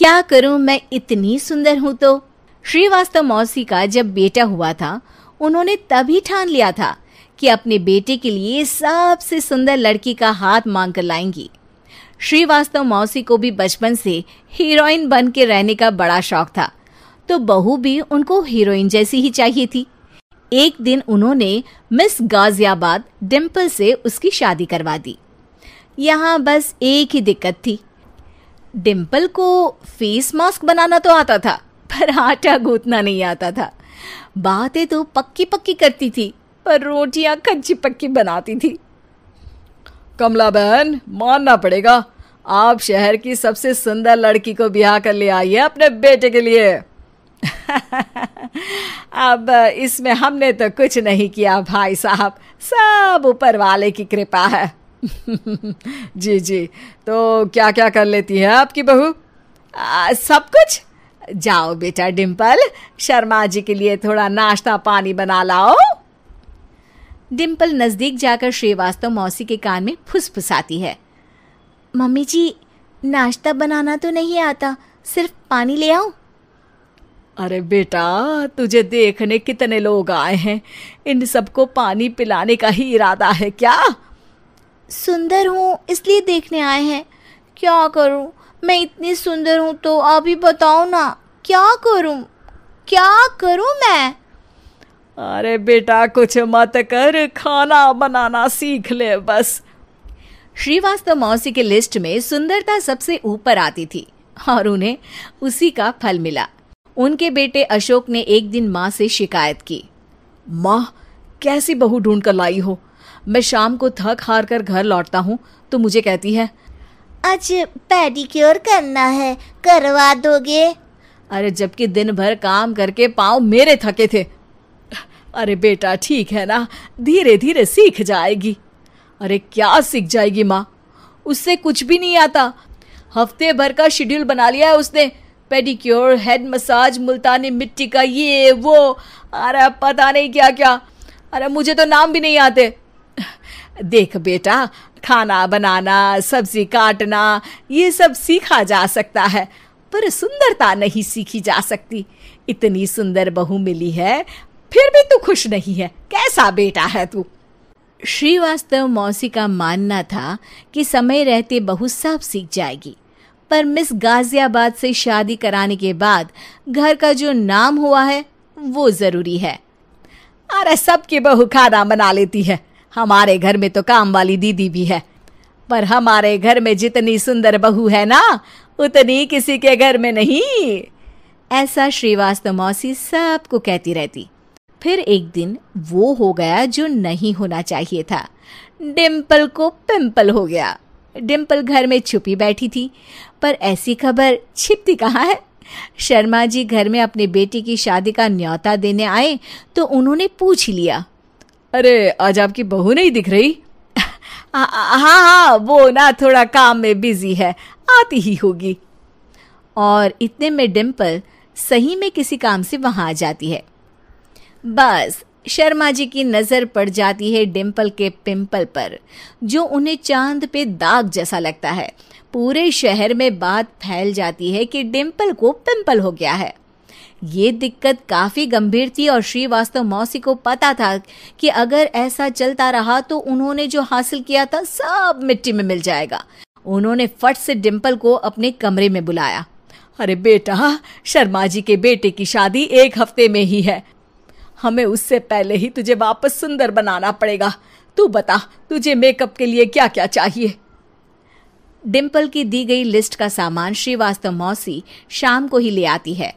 क्या करूं, मैं इतनी सुंदर हूं तो। श्रीवास्तव मौसी का जब बेटा हुआ था, उन्होंने तभी ठान लिया था कि अपने बेटे के लिए सबसे सुंदर लड़की का हाथ मांग कर लाएंगी। श्रीवास्तव मौसी को भी बचपन से हीरोइन बन के रहने का बड़ा शौक था, तो बहू भी उनको हीरोइन जैसी ही चाहिए थी। एक दिन उन्होंने मिस गाजियाबाद डिम्पल से उसकी शादी करवा दी। यहाँ बस एक ही दिक्कत थी, डिम्पल को फेस मास्क बनाना तो आता था, पर आटा गूंथना नहीं आता था। बातें तो पक्की पक्की करती थी, पर रोटियां कच्ची पक्की बनाती थी। कमला बहन, मानना पड़ेगा, आप शहर की सबसे सुंदर लड़की को ब्याह कर ले आई है अपने बेटे के लिए। अब इसमें हमने तो कुछ नहीं किया भाई साहब, सब ऊपर वाले की कृपा है। जी जी, तो क्या क्या कर लेती है आपकी बहू? सब कुछ। जाओ बेटा डिम्पल, शर्मा जी के लिए थोड़ा नाश्ता पानी बना लाओ। डिम्पल नजदीक जाकर श्रीवास्तव मौसी के कान में फुसफुसाती है। मम्मी जी, नाश्ता बनाना तो नहीं आता, सिर्फ पानी ले आओ। अरे बेटा, तुझे देखने कितने लोग आए हैं, इन सबको पानी पिलाने का ही इरादा है क्या? सुंदर हूँ इसलिए देखने आए हैं। क्या करूँ, मैं इतनी सुंदर हूँ तो आप ही बताओ ना, क्या करूँ मैं? अरे बेटा, कुछ मत कर, खाना बनाना सीख ले बस। श्रीवास्तव मौसी के लिस्ट में सुंदरता सबसे ऊपर आती थी और उन्हें उसी का फल मिला। उनके बेटे अशोक ने एक दिन माँ से शिकायत की। माँ, कैसी बहू ढूंढ कर लाई हो? मैं शाम को थक हार कर घर लौटता हूँ तो मुझे कहती है, आज पेडिक्योर करना है, करवा दोगे? अरे जबकि दिन भर काम करके पाँव मेरे थके थे। अरे बेटा, ठीक है ना, धीरे धीरे सीख जाएगी। अरे क्या सीख जाएगी माँ, उससे कुछ भी नहीं आता। हफ्ते भर का शेड्यूल बना लिया है उसने, पेडिक्योर, हेड मसाज, मुल्तानी मिट्टी का ये वो, अरे पता नहीं क्या क्या। अरे मुझे तो नाम भी नहीं आते। देख बेटा, खाना बनाना, सब्जी काटना, ये सब सीखा जा सकता है, पर सुंदरता नहीं सीखी जा सकती। इतनी सुंदर बहू मिली है, फिर भी तू खुश नहीं है, कैसा बेटा है तू? श्रीवास्तव मौसी का मानना था कि समय रहते बहू सब सीख जाएगी, पर मिस गाजियाबाद से शादी कराने के बाद घर का जो नाम हुआ है वो जरूरी है। अरे सबकी बहू खाना बना लेती है, हमारे घर में तो काम वाली दीदी भी है, पर हमारे घर में जितनी सुंदर बहू है ना, उतनी किसी के घर में नहीं। ऐसा श्रीवास्तव मौसी सबको कहती रहती। फिर एक दिन वो हो गया जो नहीं होना चाहिए था, डिम्पल को पिंपल हो गया। डिम्पल घर में छुपी बैठी थी, पर ऐसी खबर छिपती कहाँ है। शर्मा जी घर में अपने बेटी की शादी का न्योता देने आए तो उन्होंने पूछ लिया, अरे आज आपकी बहू नहीं दिख रही? हाँ, वो ना थोड़ा काम में बिजी है, आती ही होगी। और इतने में डिम्पल सही में किसी काम से वहां आ जाती है। बस शर्मा जी की नजर पड़ जाती है डिम्पल के पिंपल पर, जो उन्हें चांद पे दाग जैसा लगता है। पूरे शहर में बात फैल जाती है कि डिम्पल को पिंपल हो गया है। ये दिक्कत काफी गंभीर थी और श्रीवास्तव मौसी को पता था कि अगर ऐसा चलता रहा तो उन्होंने जो हासिल किया था सब मिट्टी में मिल जाएगा। उन्होंने फट से डिम्पल को अपने कमरे में बुलाया। अरे बेटा, शर्मा जी के बेटे की शादी 1 हफ्ते में ही है, हमें उससे पहले ही तुझे वापस सुंदर बनाना पड़ेगा। तू बता, तुझे मेकअप के लिए क्या क्या चाहिए? डिम्पल की दी गई लिस्ट का सामान श्रीवास्तव मौसी शाम को ही ले आती है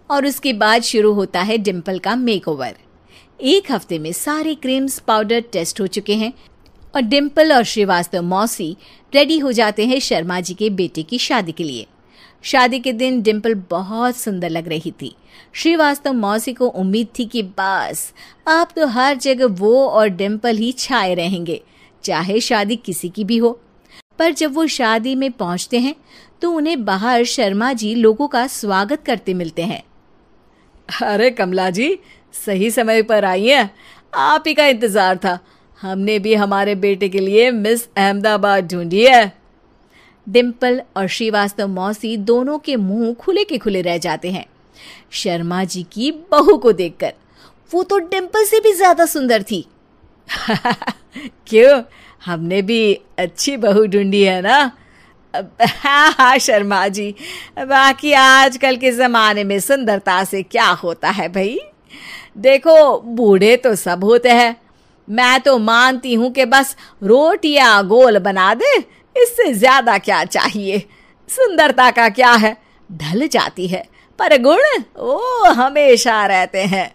और उसके बाद शुरू होता है डिम्पल का मेकओवर। 1 हफ्ते में सारे क्रीम्स पाउडर टेस्ट हो चुके हैं और डिम्पल और श्रीवास्तव मौसी रेडी हो जाते हैं शर्मा जी के बेटे की शादी के लिए। शादी के दिन डिम्पल बहुत सुंदर लग रही थी। श्रीवास्तव मौसी को उम्मीद थी कि बस अब तो हर जगह वो और डिम्पल ही छाए रहेंगे, चाहे शादी किसी की भी हो। पर जब वो शादी में पहुंचते हैं तो उन्हें बाहर शर्मा जी लोगों का स्वागत करते मिलते हैं। अरे कमला जी, सही समय पर आई हैं, आप ही का इंतजार था। हमने भी हमारे बेटे के लिए मिस अहमदाबाद ढूंढी है। डिम्पल और श्रीवास्तव मौसी दोनों के मुंह खुले के खुले रह जाते हैं शर्मा जी की बहू को देखकर। वो तो डिम्पल से भी ज्यादा सुंदर थी। क्यों, हमने भी अच्छी बहू ढूंढी है ना? हाँ हाँ शर्मा जी, बाकी आजकल के जमाने में सुंदरता से क्या होता है भाई। देखो, बूढ़े तो सब होते हैं। मैं तो मानती हूं कि बस रोटियां गोल बना दे, इससे ज्यादा क्या चाहिए। सुंदरता का क्या है, ढल जाती है, पर गुण वो हमेशा रहते हैं।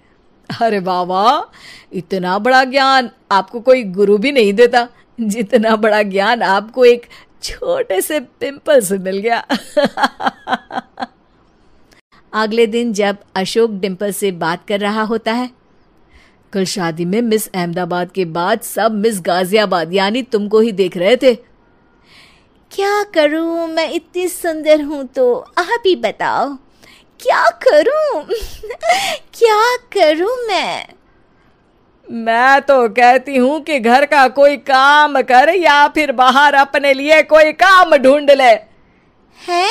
अरे बाबा, इतना बड़ा ज्ञान आपको कोई गुरु भी नहीं देता जितना बड़ा ज्ञान आपको एक छोटे से पिंपल से मिल गया। अगले दिन जब अशोक डिम्पल से बात कर रहा होता है, कल शादी में मिस अहमदाबाद के बाद सब मिस गाजियाबाद यानी तुमको ही देख रहे थे। क्या करूं, मैं इतनी सुंदर हूं तो आप ही बताओ क्या करूं। क्या करूं मैं तो कहती हूं कि घर का कोई काम कर या फिर बाहर अपने लिए कोई काम ढूंढ ले। है?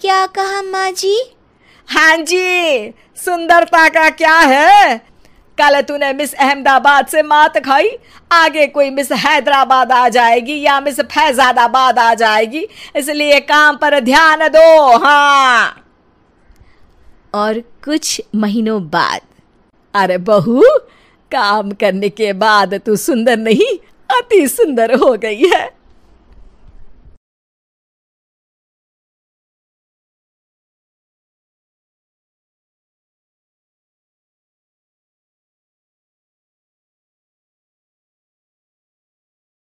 क्या कहा माँ जी? हाँ जी, सुंदरता का क्या है? कल तूने मिस अहमदाबाद से मात खाई, आगे कोई मिस हैदराबाद आ जाएगी या मिस फैजादाबाद आ जाएगी, इसलिए काम पर ध्यान दो। हाँ। और कुछ महीनों बाद, अरे बहू, काम करने के बाद तू सुंदर नहीं, अति सुंदर हो गई है।